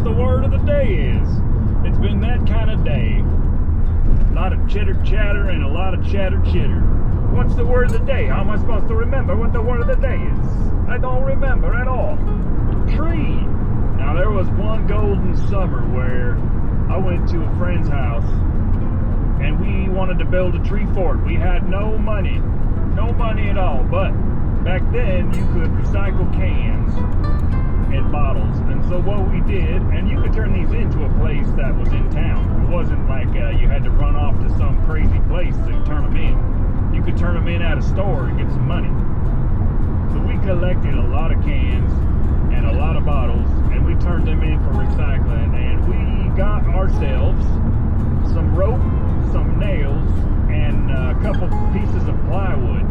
what the word of the day is. It's been that kind of day. A lot of chitter chatter and a lot of chatter chitter. What's the word of the day? How am I supposed to remember what the word of the day is? I don't remember at all. Tree. Now there was one golden summer where I went to a friend's house and we wanted to build a tree fort. We had no money at all, but back then you could recycle cans and bottles, and so what we did, and you could turn these into a place that was in town. It wasn't like you had to run off to some crazy place to turn them in. You could turn them in at a store and get some money. So we collected a lot of cans and a lot of bottles, and we turned them in for recycling, and we got ourselves some rope, some nails, and a couple pieces of plywood.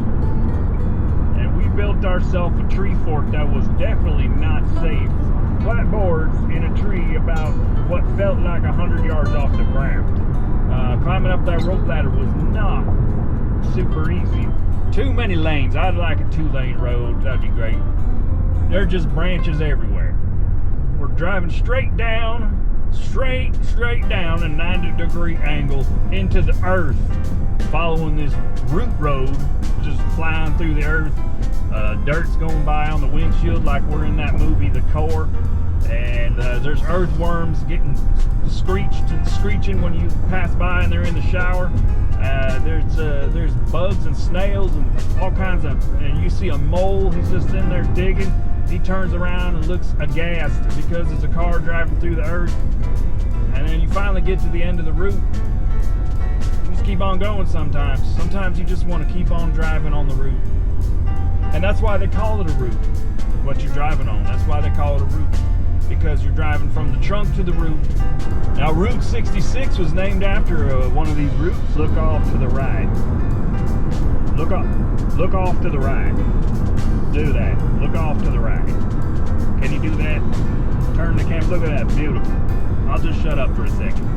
And we built ourselves a tree fort that was definitely not safe. Flat boards in a tree about what felt like 100 yards off the ground. Climbing up that rope ladder was not super easy. Too many lanes. I'd like a 2-lane road. That'd be great. There are just branches everywhere. We're driving straight down a 90-degree angle into the earth, following this root road, just flying through the earth. Dirt's going by on the windshield like we're in that movie The Core, and there's earthworms getting screeched and screeching when you pass by and they're in the shower. There's bugs and snails and all kinds of, and you see a mole, he's just in there digging. He turns around and looks aghast because there's a car driving through the earth. And then you finally get to the end of the route. You just keep on going sometimes. Sometimes you just want to keep on driving on the route. And that's why they call it a route, what you're driving on. That's why they call it a route, because you're driving from the trunk to the route. Now, Route 66 was named after one of these routes. Look off to the right. Look off to the right. Do that. Look off to the right. Can you do that? Turn the camera. Look at that. Beautiful. I'll just shut up for a second.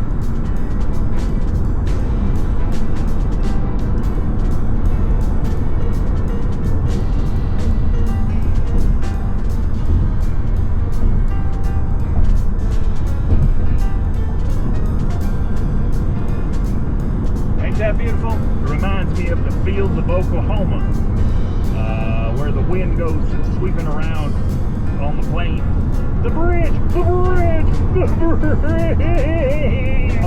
Ain't that beautiful? It reminds me of the fields of Oklahoma, where the wind goes sweeping around on the plain. The bridge!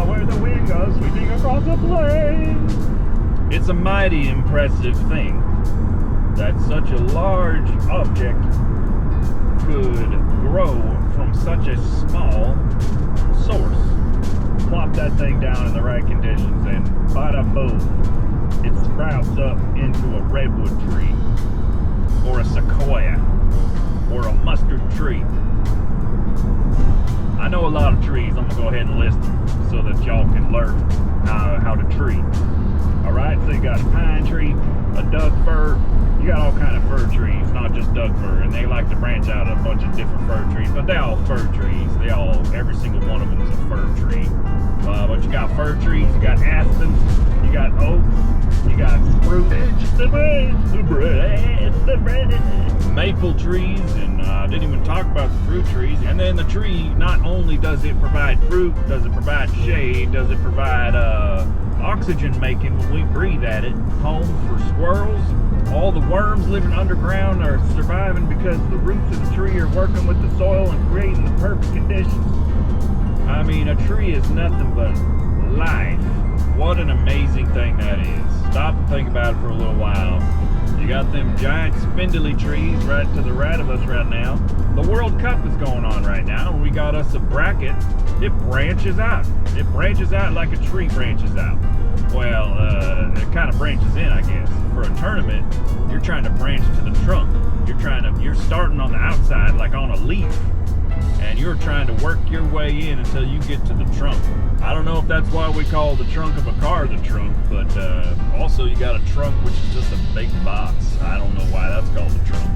Where the wind goes sweeping across the plain. It's a mighty impressive thing that such a large object could grow from such a small source. Plop that thing down in the right conditions and bada boom, it sprouts up into a redwood tree, or a sequoia, or a mustard tree. I know a lot of trees. I'm going to go ahead and list them so that y'all can learn how to tree. Alright, so you got a pine tree, a Doug fir. You got all kind of fir trees, not just Doug fir. And they like to branch out a bunch of different fir trees, but they're all fir trees. Every single one of them is a fir tree. But you got fir trees, you got aspens, you got oaks, you got spruce, maple trees, and I didn't even talk about the fruit trees. And then the tree, not only does it provide fruit, does it provide shade, does it provide oxygen making when we breathe at it, home for squirrels. All the worms living underground are surviving because the roots of the tree are working with the soil and creating the perfect conditions. I mean, a tree is nothing but life. What an amazing thing that is. Stop and think about it for a little while. You got them giant spindly trees right to the right of us right now. The World Cup is going on right now. We got us a bracket. It branches out. It branches out like a tree branches out. Well, it kind of branches in, I guess. For a tournament, you're trying to branch to the trunk. You're starting on the outside like on a leaf, and you're trying to work your way in until you get to the trunk. I don't know if that's why we call the trunk of a car the trunk, but also you got a trunk which is just a big box. I don't know why that's called the trunk.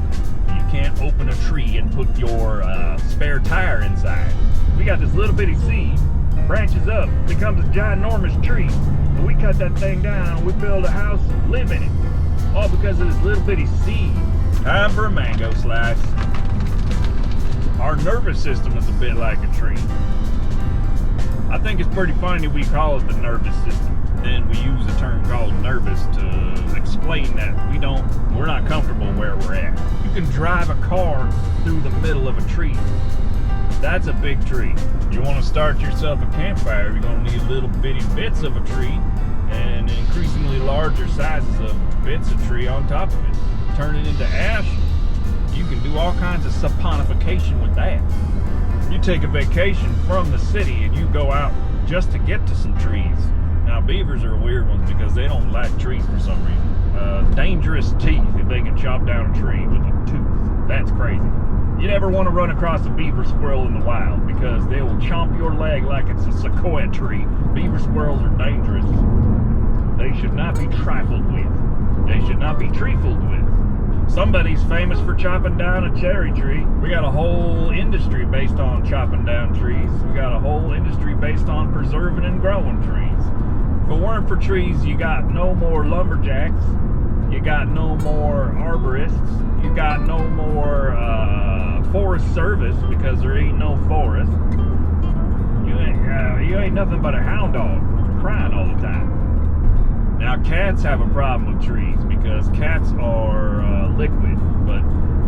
You can't open a tree and put your spare tire inside. We got this little bitty seed, branches up, becomes a ginormous tree, and we cut that thing down, we build a house, live in it, all because of this little bitty seed. Time for a mango slice. Our nervous system is a bit like a tree. I think it's pretty funny we call it the nervous system. Then we use the term called nervous to explain that we're not comfortable where we're at. You can drive a car through the middle of a tree. That's a big tree. You want to start yourself a campfire, you're going to need little bitty bits of a tree and increasingly larger sizes of bits of tree on top of it. Turn it into ash. You can do all kinds of saponification with that. You take a vacation from the city and you go out just to get to some trees. Now, beavers are weird ones because they don't like trees for some reason. Dangerous teeth if they can chop down a tree with a tooth. That's crazy. You never want to run across a beaver squirrel in the wild because they will chomp your leg like it's a sequoia tree. Beaver squirrels are dangerous. They should not be trifled with. They should not be trifled with. Somebody's famous for chopping down a cherry tree. We got a whole industry based on chopping down trees. We got a whole industry based on preserving and growing trees. If it weren't for trees, you got no more lumberjacks. You got no more arborists. You got no more forest service because there ain't no forest. You ain't nothing but a hound dog crying all the time. Now, cats have a problem with trees because cats are liquid, but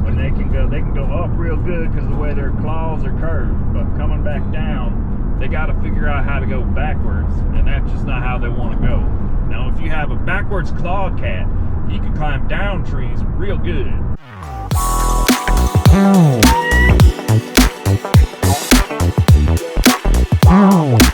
when they can go up real good because of the way their claws are curved. But coming back down, they got to figure out how to go backwards, and that's just not how they want to go. Now, if you have a backwards clawed cat, he can climb down trees real good. Oh.